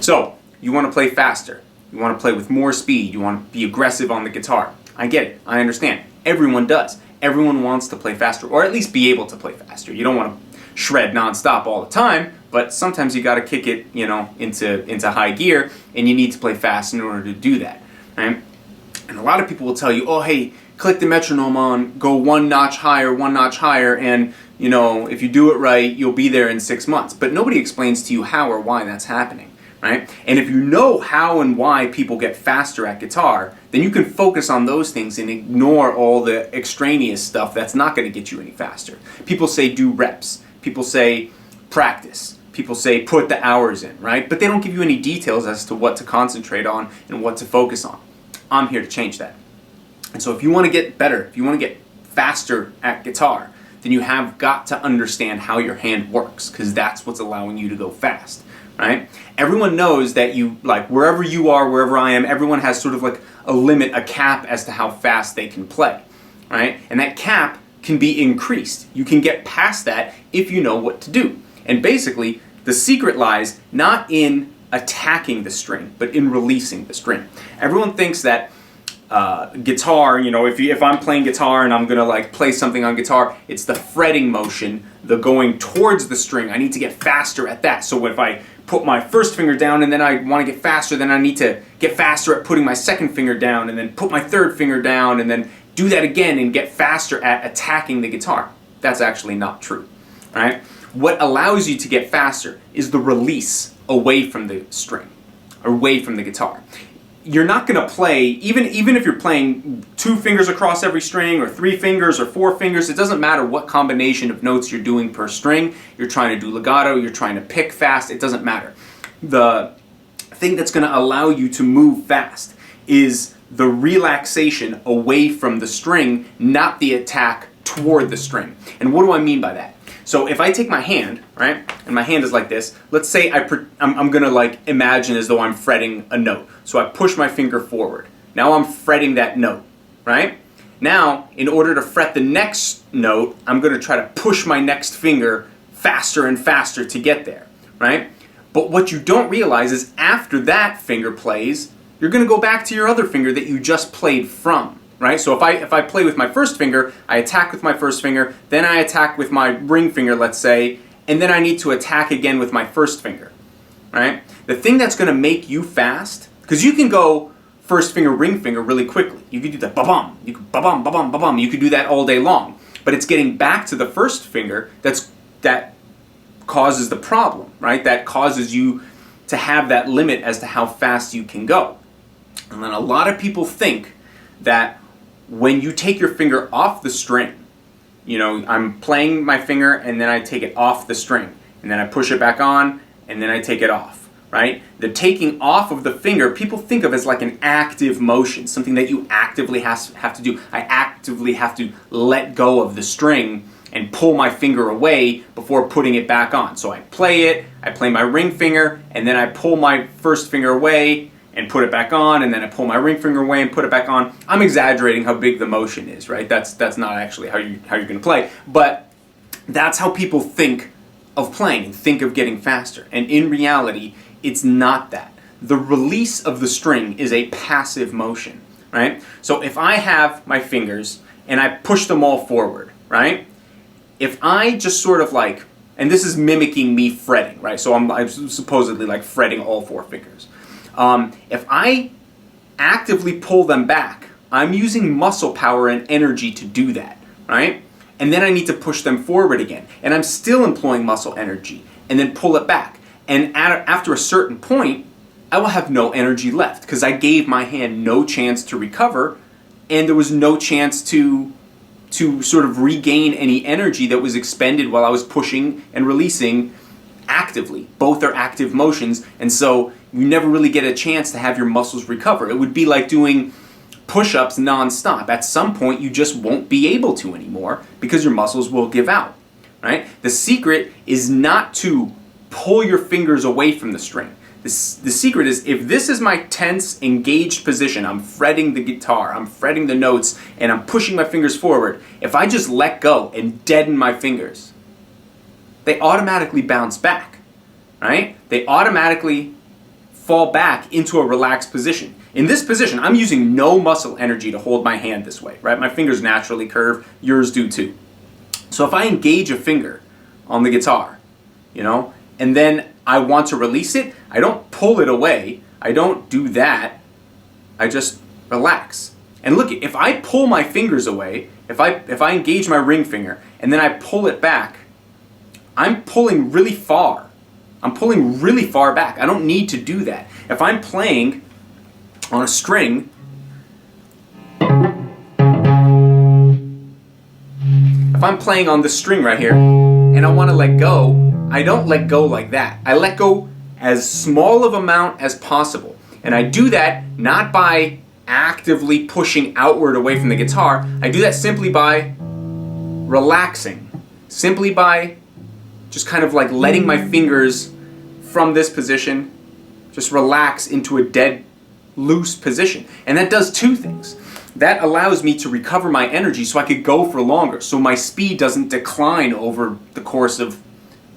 So, you want to play faster. You want to play with more speed. You want to be aggressive on the guitar. I get it. I understand. Everyone does. Everyone wants to play faster, or at least be able to play faster. You don't want to shred nonstop all the time, but sometimes you got to kick it, into high gear, and you need to play fast in order to do that, right? And a lot of people will tell you, oh, hey, click the metronome on, go one notch higher, and if you do it right, you'll be there in 6 months. But nobody explains to you how or why that's happening. Right? And if you know how and why people get faster at guitar, then you can focus on those things and ignore all the extraneous stuff that's not going to get you any faster. People say do reps. People say practice. People say put the hours in, right? But they don't give you any details as to what to concentrate on and what to focus on. I'm here to change that. And so if you want to get better, if you want to get faster at guitar, then you have got to understand how your hand works, because that's what's allowing you to go fast. Right? Everyone knows that wherever you are, wherever I am, everyone has sort of like a limit, a cap as to how fast they can play, right? And that cap can be increased. You can get past that if you know what to do. And basically, the secret lies not in attacking the string, but in releasing the string. Everyone thinks that guitar, if I'm playing guitar and I'm gonna play something on guitar, it's the fretting motion, the going towards the string. I need to get faster at that. So if I put my first finger down and then I want to get faster, then I need to get faster at putting my second finger down and then put my third finger down and then do that again and get faster at attacking the guitar. That's actually not true, right? What allows you to get faster is the release away from the string, away from the guitar. You're not going to play, even if you're playing 2 fingers across every string or 3 fingers or 4 fingers, it doesn't matter what combination of notes you're doing per string. You're trying to do legato, you're trying to pick fast, it doesn't matter. The thing that's going to allow you to move fast is the relaxation away from the string, not the attack toward the string. And what do I mean by that? So if I take my hand, right, and my hand is like this, let's say I'm going to imagine as though I'm fretting a note. So I push my finger forward. Now I'm fretting that note, right? Now, in order to fret the next note, I'm going to try to push my next finger faster and faster to get there, right? But what you don't realize is after that finger plays, you're going to go back to your other finger that you just played from. Right? So if I play with my first finger, I attack with my first finger, then I attack with my ring finger, let's say, and then I need to attack again with my first finger. Right? The thing that's going to make you fast, because you can go first finger, ring finger really quickly. You could do that ba-bum, you could ba-bum, ba-bum, ba-bum. You could do that all day long. But it's getting back to the first finger that causes the problem, right? That causes you to have that limit as to how fast you can go. And then a lot of people think that when you take your finger off the string, I'm playing my finger and then I take it off the string and then I push it back on and then I take it off, right? The taking off of the finger, people think of as like an active motion, something that you actively have to do. I actively have to let go of the string and pull my finger away before putting it back on. So I play my ring finger, and then I pull my first finger away and put it back on, and then I pull my ring finger away and put it back on. I'm exaggerating how big the motion is, right? That's not actually how you're going to play, but that's how people think of playing and think of getting faster. And in reality, it's not that. The release of the string is a passive motion, right? So if I have my fingers and I push them all forward, right? If I just sort of and this is mimicking me fretting, right? So I'm supposedly fretting all 4 fingers. If I actively pull them back, I'm using muscle power and energy to do that, right? And then I need to push them forward again. And I'm still employing muscle energy, and then pull it back. And after a certain point, I will have no energy left because I gave my hand no chance to recover, and there was no chance to sort of regain any energy that was expended while I was pushing and releasing actively. Both are active motions, and so you never really get a chance to have your muscles recover. It would be like doing push-ups non-stop. At some point, you just won't be able to anymore because your muscles will give out, right? The secret is not to pull your fingers away from the string. The secret is, if this is my tense, engaged position, I'm fretting the guitar, I'm fretting the notes, and I'm pushing my fingers forward, if I just let go and deaden my fingers, they automatically bounce back, right? They automatically fall back into a relaxed position. In this position, I'm using no muscle energy to hold my hand this way, right? My fingers naturally curve, yours do too. So if I engage a finger on the guitar, and then I want to release it, I don't pull it away, I don't do that, I just relax. And look, if I pull my fingers away, if I engage my ring finger, and then I pull it back, I'm pulling really far. I'm pulling really far back. I don't need to do that. If I'm playing on a string, if I'm playing on this string right here, and I want to let go, I don't let go like that. I let go as small of amount as possible. And I do that not by actively pushing outward away from the guitar. I do that simply by relaxing. Simply by just kind of like letting my fingers from this position just relax into a dead, loose position. And that does two things. That allows me to recover my energy so I could go for longer, so my speed doesn't decline over the course of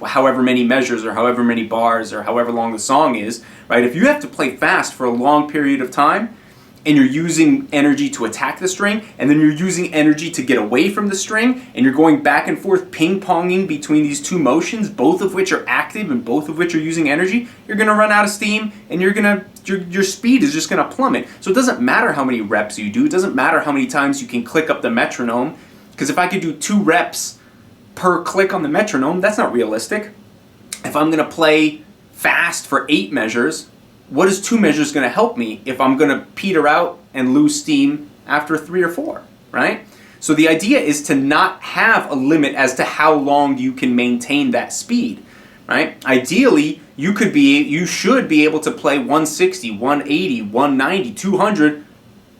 however many measures or however many bars or however long the song is, right? If you have to play fast for a long period of time and you're using energy to attack the string and then you're using energy to get away from the string and you're going back and forth ping-ponging between these two motions, both of which are active and both of which are using energy, you're going to run out of steam and your speed is just going to plummet. So it doesn't matter how many reps you do, it doesn't matter how many times you can click up the metronome, because if I could do 2 reps per click on the metronome, that's not realistic. If I'm going to play fast for 8 measures, what is 2 measures going to help me if I'm going to peter out and lose steam after 3 or 4, right? So the idea is to not have a limit as to how long you can maintain that speed, right? Ideally, you should be able to play 160, 180, 190, 200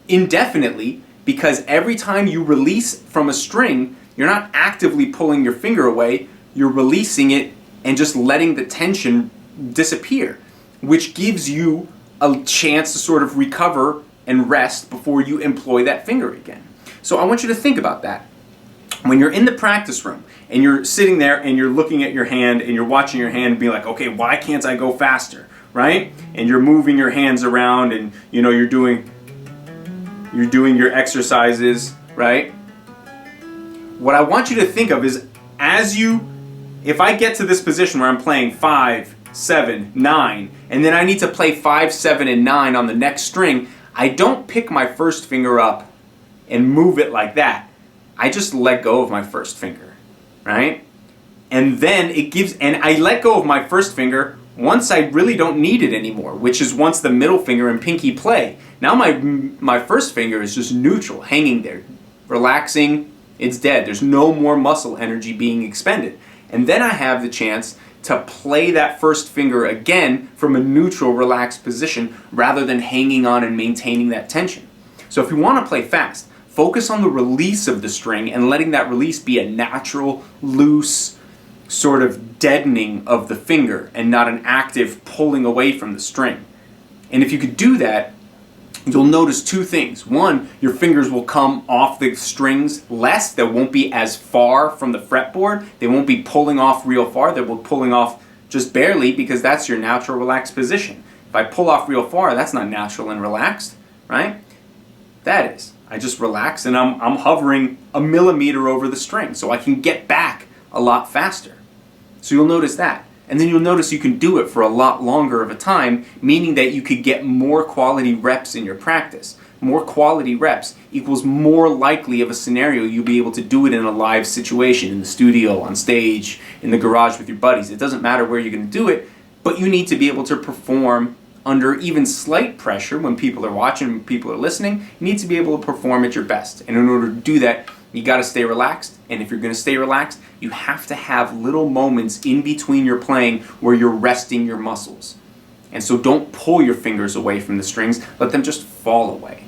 indefinitely, because every time you release from a string, you're not actively pulling your finger away, you're releasing it and just letting the tension disappear, which gives you a chance to sort of recover and rest before you employ that finger again. So I want you to think about that. When you're in the practice room and you're sitting there and you're looking at your hand and you're watching your hand and being like, okay, why can't I go faster, right? And you're moving your hands around and you're doing your exercises, right? What I want you to think of is if I get to this position where I'm playing 5, 7, 9, and then I need to play 5, 7, and 9 on the next string, I don't pick my first finger up and move it like that. I just let go of my first finger, right? And then I let go of my first finger once I really don't need it anymore, which is once the middle finger and pinky play. Now my first finger is just neutral, hanging there, relaxing. It's dead. There's no more muscle energy being expended. And then I have the chance to play that first finger again from a neutral, relaxed position rather than hanging on and maintaining that tension. So if you want to play fast, focus on the release of the string and letting that release be a natural, loose sort of deadening of the finger and not an active pulling away from the string. And if you could do that, you'll notice 2 things. One, your fingers will come off the strings less. They won't be as far from the fretboard. They won't be pulling off real far. They will be pulling off just barely, because that's your natural relaxed position. If I pull off real far, that's not natural and relaxed, right? That is. I just relax and I'm hovering a millimeter over the string, so I can get back a lot faster. So you'll notice that. And then you'll notice you can do it for a lot longer of a time, meaning that you could get more quality reps in your practice. More quality reps equals more likely of a scenario you'll be able to do it in a live situation, in the studio, on stage, in the garage with your buddies. It doesn't matter where you're going to do it, but you need to be able to perform under even slight pressure when people are watching, when people are listening. You need to be able to perform at your best. And in order to do that, you got to stay relaxed, and if you're going to stay relaxed, you have to have little moments in between your playing where you're resting your muscles. And so don't pull your fingers away from the strings, let them just fall away.